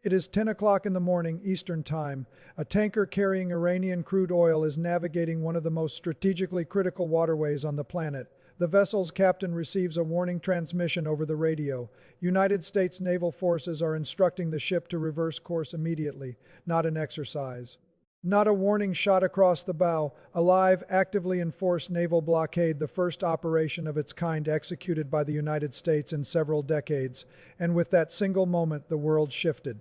It is 10 o'clock in the morning Eastern Time. A tanker carrying Iranian crude oil is navigating one of the most strategically critical waterways on the planet. The vessel's captain receives a warning transmission over the radio. United States naval forces are instructing the ship to reverse course immediately, not an exercise. Not a warning shot across the bow, a live, actively enforced naval blockade, the first operation of its kind executed by the United States in several decades, and with that single moment the world shifted.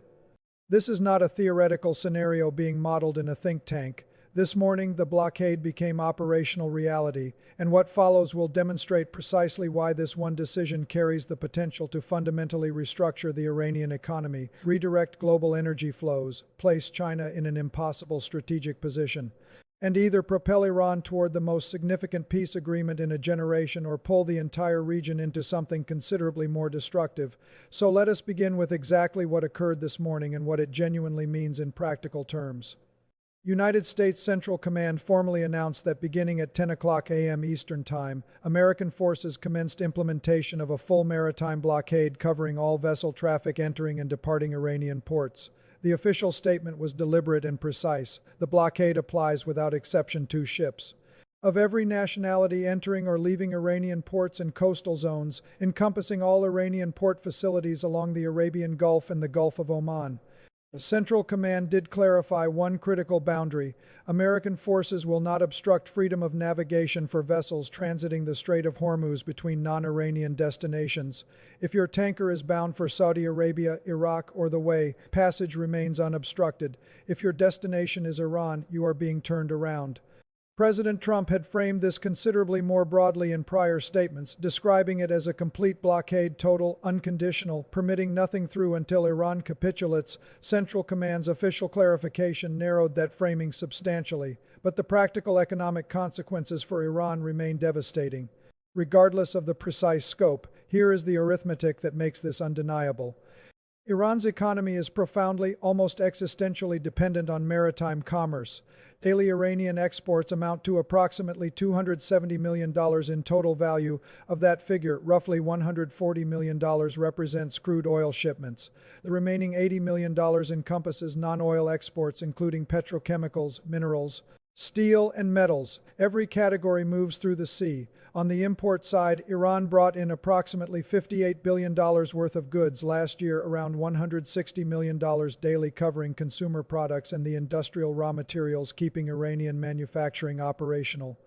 This is not a theoretical scenario being modeled in a think tank. This morning, the blockade became operational reality, and what follows will demonstrate precisely why this one decision carries the potential to fundamentally restructure the Iranian economy, redirect global energy flows, place China in an impossible strategic position, and either propel Iran toward the most significant peace agreement in a generation or pull the entire region into something considerably more destructive. So let us begin with exactly what occurred this morning and what it genuinely means in practical terms. United States Central Command formally announced that beginning at 10 o'clock a.m. Eastern Time, American forces commenced implementation of a full maritime blockade covering all vessel traffic entering and departing Iranian ports. The official statement was deliberate and precise. The blockade applies without exception to ships of every nationality entering or leaving Iranian ports and coastal zones, encompassing all Iranian port facilities along the Arabian Gulf and the Gulf of Oman. Central Command did clarify one critical boundary. American forces will not obstruct freedom of navigation for vessels transiting the Strait of Hormuz between non-Iranian destinations. If your tanker is bound for Saudi Arabia, Iraq, or the way, passage remains unobstructed. If your destination is Iran, you are being turned around. President Trump had framed this considerably more broadly in prior statements, describing it as a complete blockade, total, unconditional, permitting nothing through until Iran capitulates. Central Command's official clarification narrowed that framing substantially, but the practical economic consequences for Iran remain devastating. Regardless of the precise scope, here is the arithmetic that makes this undeniable. Iran's economy is profoundly, almost existentially dependent on maritime commerce. Daily Iranian exports amount to approximately $270 million in total value. Of that figure, roughly $140 million represents crude oil shipments. The remaining $80 million encompasses non-oil exports, including petrochemicals, minerals, steel, and metals. Every category moves through the sea. On the import side, Iran brought in approximately $58 billion worth of goods last year, around $160 million daily, covering consumer products and the industrial raw materials keeping Iranian manufacturing operational.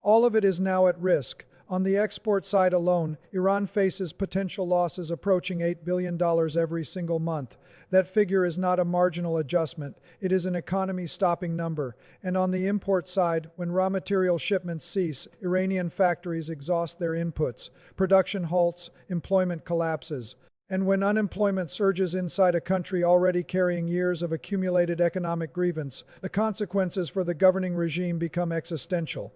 All of it is now at risk. On the export side alone, Iran faces potential losses approaching $8 billion every single month. That figure is not a marginal adjustment, it is an economy-stopping number. And on the import side, when raw material shipments cease, Iranian factories exhaust their inputs, production halts, employment collapses. And when unemployment surges inside a country already carrying years of accumulated economic grievance, the consequences for the governing regime become existential.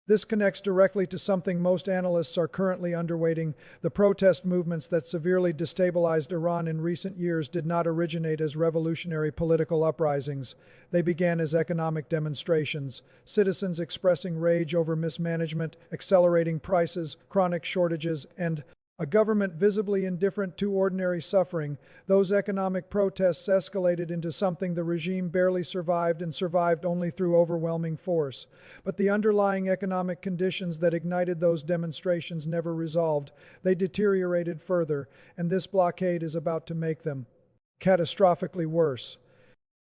This connects directly to something most analysts are currently underweighting. The protest movements that severely destabilized Iran in recent years did not originate as revolutionary political uprisings. They began as economic demonstrations, citizens expressing rage over mismanagement, accelerating prices, chronic shortages, and a government visibly indifferent to ordinary suffering. Those economic protests escalated into something the regime barely survived, and survived only through overwhelming force. But the underlying economic conditions that ignited those demonstrations never resolved. They deteriorated further, and this blockade is about to make them catastrophically worse.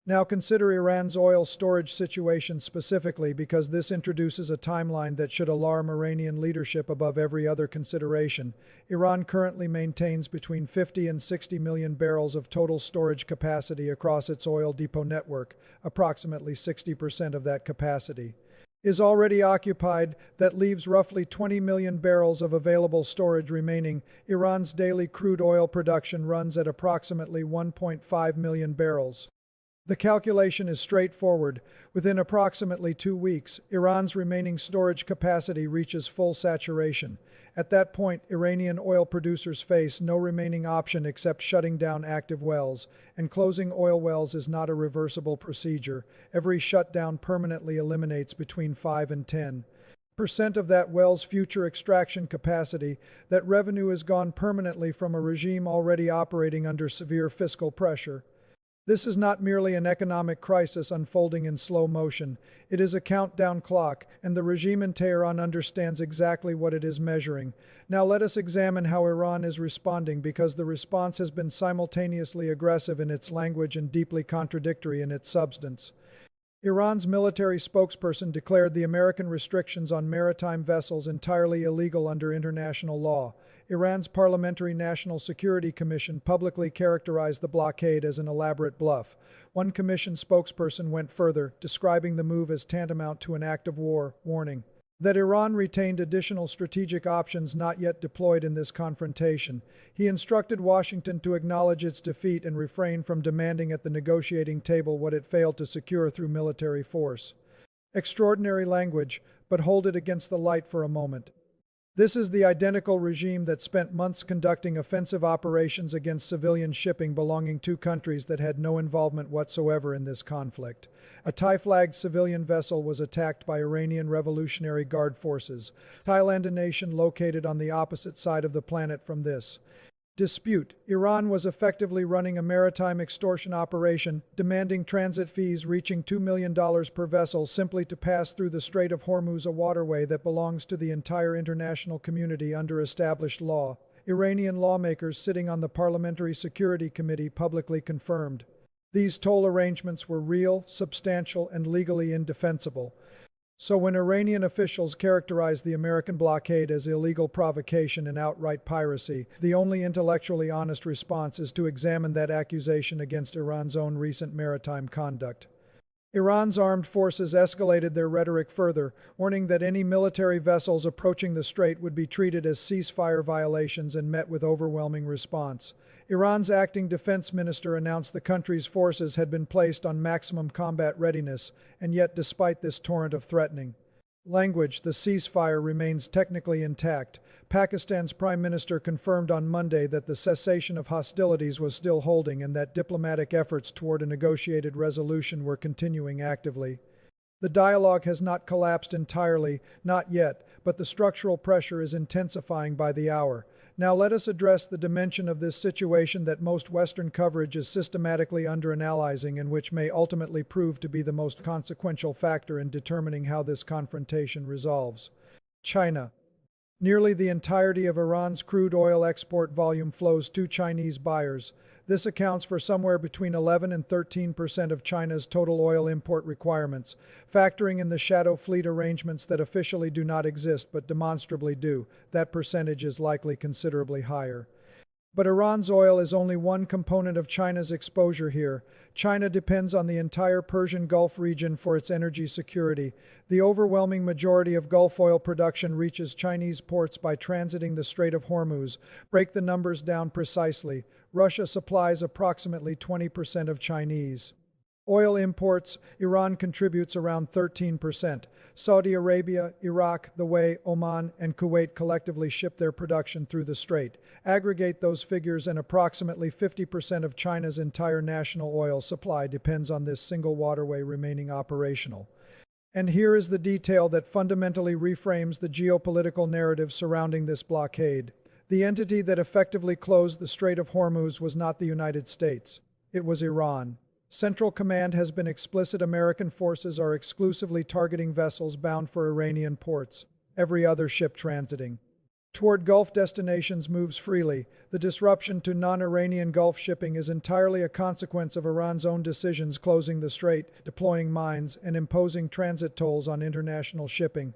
Now consider Iran's oil storage situation specifically, because this introduces a timeline that should alarm Iranian leadership above every other consideration. Iran currently maintains between 50 and 60 million barrels of total storage capacity across its oil depot network. Approximately 60% of that capacity is already occupied. That leaves roughly 20 million barrels of available storage remaining. Iran's daily crude oil production runs at approximately 1.5 million barrels. The calculation is straightforward. Within approximately 2 weeks, Iran's remaining storage capacity reaches full saturation. At that point, Iranian oil producers face no remaining option except shutting down active wells, and closing oil wells is not a reversible procedure. Every shutdown permanently eliminates between 5 and 10% of that well's future extraction capacity. That revenue is gone permanently from a regime already operating under severe fiscal pressure. This is not merely an economic crisis unfolding in slow motion. It is a countdown clock, and the regime in Tehran understands exactly what it is measuring. Now let us examine how Iran is responding, because the response has been simultaneously aggressive in its language and deeply contradictory in its substance. Iran's military spokesperson declared the American restrictions on maritime vessels entirely illegal under international law. Iran's Parliamentary National Security Commission publicly characterized the blockade as an elaborate bluff. One commission spokesperson went further, describing the move as tantamount to an act of war, warning that Iran retained additional strategic options not yet deployed in this confrontation. He instructed Washington to acknowledge its defeat and refrain from demanding at the negotiating table what it failed to secure through military force. Extraordinary language, but hold it against the light for a moment. This is the identical regime that spent months conducting offensive operations against civilian shipping belonging to countries that had no involvement whatsoever in this conflict. A Thai-flagged civilian vessel was attacked by Iranian Revolutionary Guard forces. Thailand, a nation located on the opposite side of the planet from this dispute. Iran was effectively running a maritime extortion operation, demanding transit fees reaching $2 million per vessel simply to pass through the Strait of Hormuz, a waterway that belongs to the entire international community under established law. Iranian lawmakers sitting on the Parliamentary Security Committee publicly confirmed these toll arrangements were real, substantial, and legally indefensible. So when Iranian officials characterized the American blockade as illegal provocation and outright piracy, the only intellectually honest response is to examine that accusation against Iran's own recent maritime conduct. Iran's armed forces escalated their rhetoric further, warning that any military vessels approaching the strait would be treated as ceasefire violations and met with overwhelming response. Iran's acting defense minister announced the country's forces had been placed on maximum combat readiness, and yet despite this torrent of threatening language, the ceasefire remains technically intact. Pakistan's prime minister confirmed on Monday that the cessation of hostilities was still holding and that diplomatic efforts toward a negotiated resolution were continuing actively. The dialogue has not collapsed entirely, not yet, but the structural pressure is intensifying by the hour. Now let us address the dimension of this situation that most Western coverage is systematically underanalyzing and which may ultimately prove to be the most consequential factor in determining how this confrontation resolves. China. Nearly the entirety of Iran's crude oil export volume flows to Chinese buyers. This accounts for somewhere between 11 and 13% of China's total oil import requirements, factoring in the shadow fleet arrangements that officially do not exist but demonstrably do. That percentage is likely considerably higher. But Iran's oil is only one component of China's exposure here. China depends on the entire Persian Gulf region for its energy security. The overwhelming majority of Gulf oil production reaches Chinese ports by transiting the Strait of Hormuz. Break the numbers down precisely. Russia supplies approximately 20% of Chinese oil imports. Iran contributes around 13%. Saudi Arabia, Iraq, the way Oman, and Kuwait collectively ship their production through the strait. Aggregate those figures and approximately 50% of China's entire national oil supply depends on this single waterway remaining operational. And here is the detail that fundamentally reframes the geopolitical narrative surrounding this blockade. The entity that effectively closed the Strait of Hormuz was not the United States. It was Iran. Central Command has been explicit. American forces are exclusively targeting vessels bound for Iranian ports. Every other ship transiting toward Gulf destinations moves freely. The disruption to non-Iranian Gulf shipping is entirely a consequence of Iran's own decisions closing the strait, deploying mines, and imposing transit tolls on international shipping.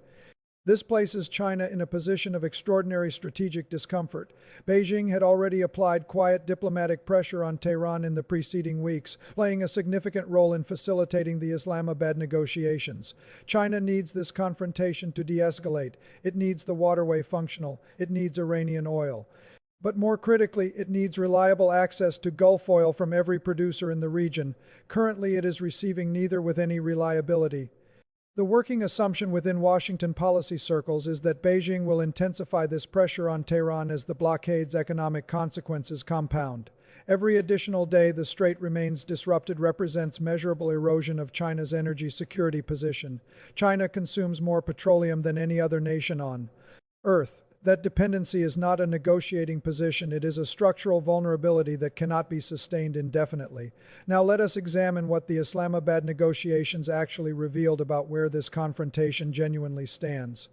This places China in a position of extraordinary strategic discomfort. Beijing had already applied quiet diplomatic pressure on Tehran in the preceding weeks, playing a significant role in facilitating the Islamabad negotiations. China needs this confrontation to de-escalate. It needs the waterway functional. It needs Iranian oil. But more critically, it needs reliable access to Gulf oil from every producer in the region. Currently, it is receiving neither with any reliability. The working assumption within Washington policy circles is that Beijing will intensify this pressure on Tehran as the blockade's economic consequences compound. Every additional day the strait remains disrupted represents measurable erosion of China's energy security position. China consumes more petroleum than any other nation on Earth. That dependency is not a negotiating position, it is a structural vulnerability that cannot be sustained indefinitely. Now let us examine what the Islamabad negotiations actually revealed about where this confrontation genuinely stands.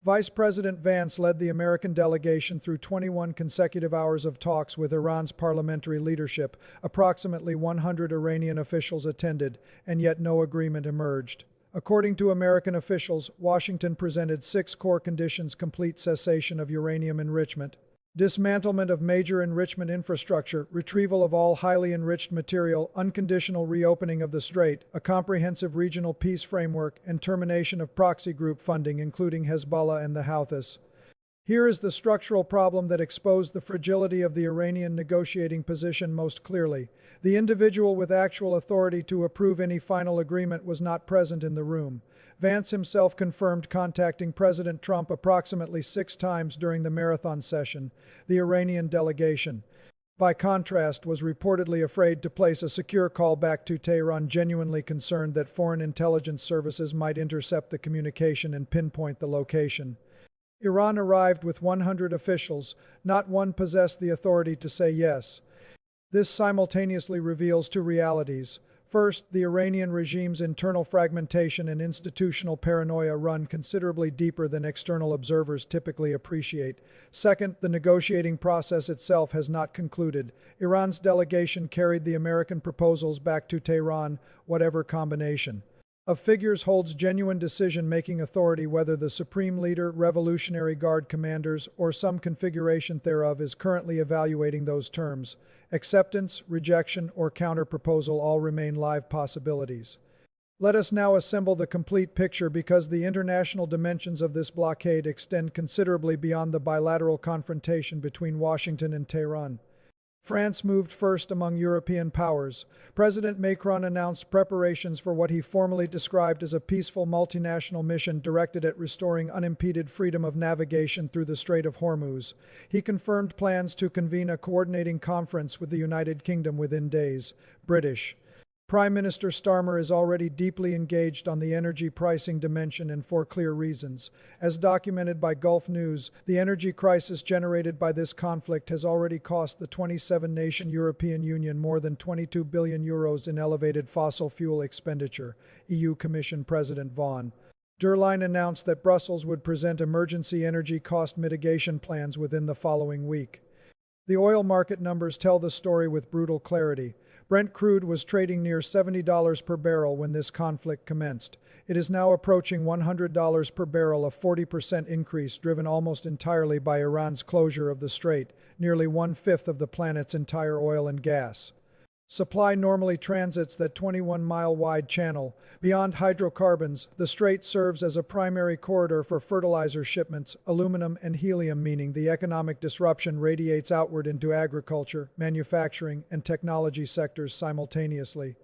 Vice President Vance led the American delegation through 21 consecutive hours of talks with Iran's parliamentary leadership. Approximately 100 Iranian officials attended, and yet no agreement emerged. According to American officials, Washington presented 6 core conditions: complete cessation of uranium enrichment, dismantlement of major enrichment infrastructure, retrieval of all highly enriched material, unconditional reopening of the strait, a comprehensive regional peace framework, and termination of proxy group funding, including Hezbollah and the Houthis. Here is the structural problem that exposed the fragility of the Iranian negotiating position most clearly. The individual with actual authority to approve any final agreement was not present in the room. Vance himself confirmed contacting President Trump approximately 6 times during the marathon session. The Iranian delegation, by contrast, was reportedly afraid to place a secure call back to Tehran, genuinely concerned that foreign intelligence services might intercept the communication and pinpoint the location. Iran arrived with 100 officials, not one possessed the authority to say yes. This simultaneously reveals 2 realities. First, the Iranian regime's internal fragmentation and institutional paranoia run considerably deeper than external observers typically appreciate. Second, the negotiating process itself has not concluded. Iran's delegation carried the American proposals back to Tehran, whatever combination of figures holds genuine decision-making authority, whether the supreme leader, Revolutionary Guard commanders, or some configuration thereof is currently evaluating those terms. Acceptance, rejection, or counter-proposal all remain live possibilities. Let us now assemble the complete picture, because the international dimensions of this blockade extend considerably beyond the bilateral confrontation between Washington and Tehran. France moved first among European powers. President Macron announced preparations for what he formally described as a peaceful multinational mission directed at restoring unimpeded freedom of navigation through the Strait of Hormuz. He confirmed plans to convene a coordinating conference with the United Kingdom within days. British Prime Minister Starmer is already deeply engaged on the energy pricing dimension, and for clear reasons. As documented by Gulf News, the energy crisis generated by this conflict has already cost the 27-nation European Union more than €22 billion in elevated fossil fuel expenditure. EU Commission President von der Leyen announced that Brussels would present emergency energy cost mitigation plans within the following week. The oil market numbers tell the story with brutal clarity. Brent crude was trading near $70 per barrel when this conflict commenced. It is now approaching $100 per barrel, a 40% increase driven almost entirely by Iran's closure of the strait, nearly 1/5 of the planet's entire oil and gas supply normally transits that 21-mile-wide channel. Beyond hydrocarbons, the strait serves as a primary corridor for fertilizer shipments, aluminum, and helium, meaning the economic disruption radiates outward into agriculture, manufacturing, and technology sectors simultaneously.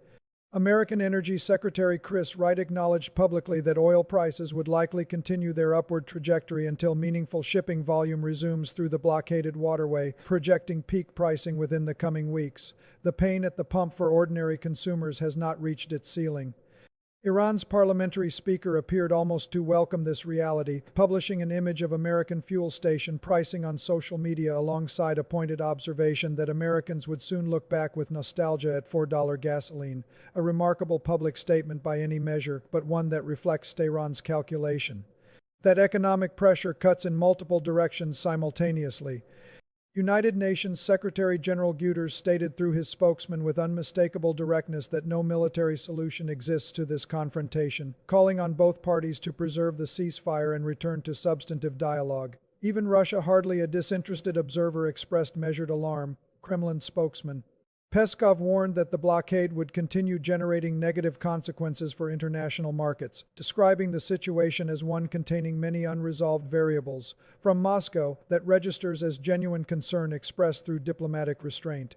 American Energy Secretary Chris Wright acknowledged publicly that oil prices would likely continue their upward trajectory until meaningful shipping volume resumes through the blockaded waterway, projecting peak pricing within the coming weeks. The pain at the pump for ordinary consumers has not reached its ceiling. Iran's parliamentary speaker appeared almost to welcome this reality, publishing an image of American fuel station pricing on social media alongside a pointed observation that Americans would soon look back with nostalgia at $4 gasoline, a remarkable public statement by any measure, but one that reflects Tehran's calculation that economic pressure cuts in multiple directions simultaneously. United Nations Secretary General Guterres stated through his spokesman with unmistakable directness that no military solution exists to this confrontation, calling on both parties to preserve the ceasefire and return to substantive dialogue. Even Russia, hardly a disinterested observer, expressed measured alarm. Kremlin spokesman Peskov warned that the blockade would continue generating negative consequences for international markets, describing the situation as one containing many unresolved variables. From Moscow, that registers as genuine concern expressed through diplomatic restraint.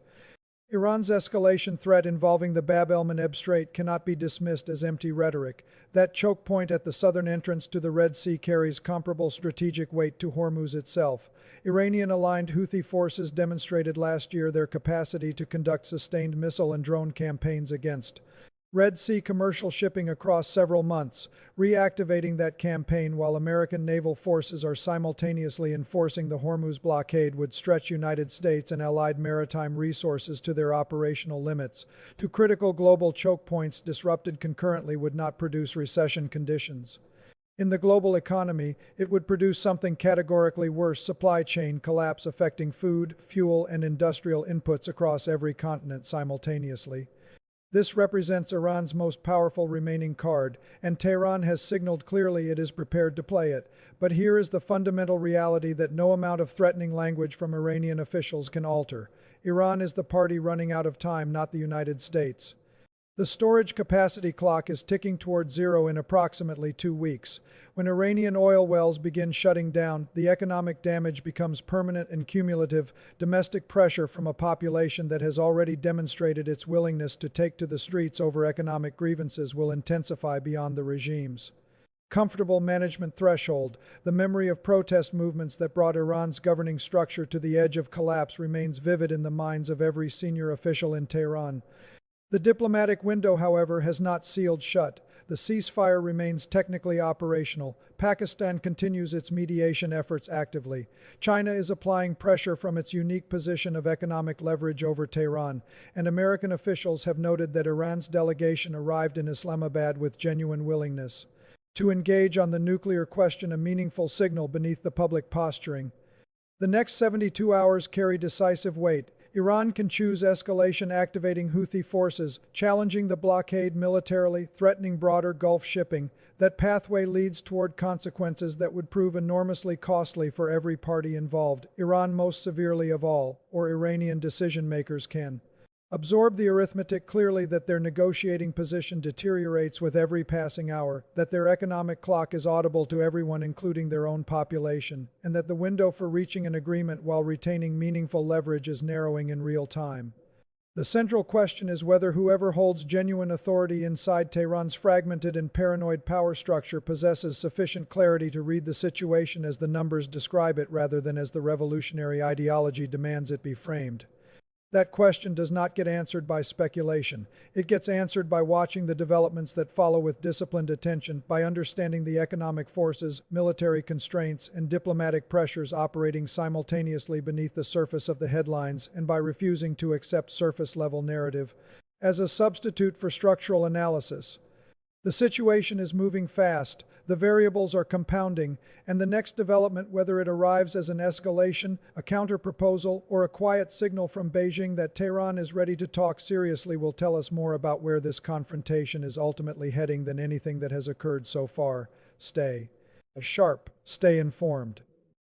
Iran's escalation threat involving the Bab el-Mandeb Strait cannot be dismissed as empty rhetoric. That choke point at the southern entrance to the Red Sea carries comparable strategic weight to Hormuz itself. Iranian-aligned Houthi forces demonstrated last year their capacity to conduct sustained missile and drone campaigns against Red Sea commercial shipping across several months, reactivating that campaign while American naval forces are simultaneously enforcing the Hormuz blockade would stretch United States and allied maritime resources to their operational limits. Two critical global choke points disrupted concurrently would not produce recession conditions. In the global economy, it would produce something categorically worse: supply chain collapse affecting food, fuel, and industrial inputs across every continent simultaneously. This represents Iran's most powerful remaining card, and Tehran has signaled clearly it is prepared to play it. But here is the fundamental reality that no amount of threatening language from Iranian officials can alter. Iran is the party running out of time, not the United States. The storage capacity clock is ticking toward zero in approximately 2 weeks. When Iranian oil wells begin shutting down, the economic damage becomes permanent and cumulative. Domestic pressure from a population that has already demonstrated its willingness to take to the streets over economic grievances will intensify beyond the regime's comfortable management threshold. The memory of protest movements that brought Iran's governing structure to the edge of collapse remains vivid in the minds of every senior official in Tehran. The diplomatic window, however, has not sealed shut. The ceasefire remains technically operational. Pakistan continues its mediation efforts actively. China is applying pressure from its unique position of economic leverage over Tehran, and American officials have noted that Iran's delegation arrived in Islamabad with genuine willingness to engage on the nuclear question, a meaningful signal beneath the public posturing. The next 72 hours carry decisive weight. Iran can choose escalation, activating Houthi forces, challenging the blockade militarily, threatening broader Gulf shipping. That pathway leads toward consequences that would prove enormously costly for every party involved, Iran most severely of all, or Iranian decision-makers can absorb the arithmetic clearly that their negotiating position deteriorates with every passing hour, that their economic clock is audible to everyone including their own population, and that the window for reaching an agreement while retaining meaningful leverage is narrowing in real time. The central question is whether whoever holds genuine authority inside Tehran's fragmented and paranoid power structure possesses sufficient clarity to read the situation as the numbers describe it rather than as the revolutionary ideology demands it be framed. That question does not get answered by speculation. It gets answered by watching the developments that follow with disciplined attention, by understanding the economic forces, military constraints, and diplomatic pressures operating simultaneously beneath the surface of the headlines, and by refusing to accept surface-level narrative as a substitute for structural analysis. The situation is moving fast, the variables are compounding, and the next development, whether it arrives as an escalation, a counterproposal, or a quiet signal from Beijing that Tehran is ready to talk seriously, will tell us more about where this confrontation is ultimately heading than anything that has occurred so far. Stay sharp, stay informed.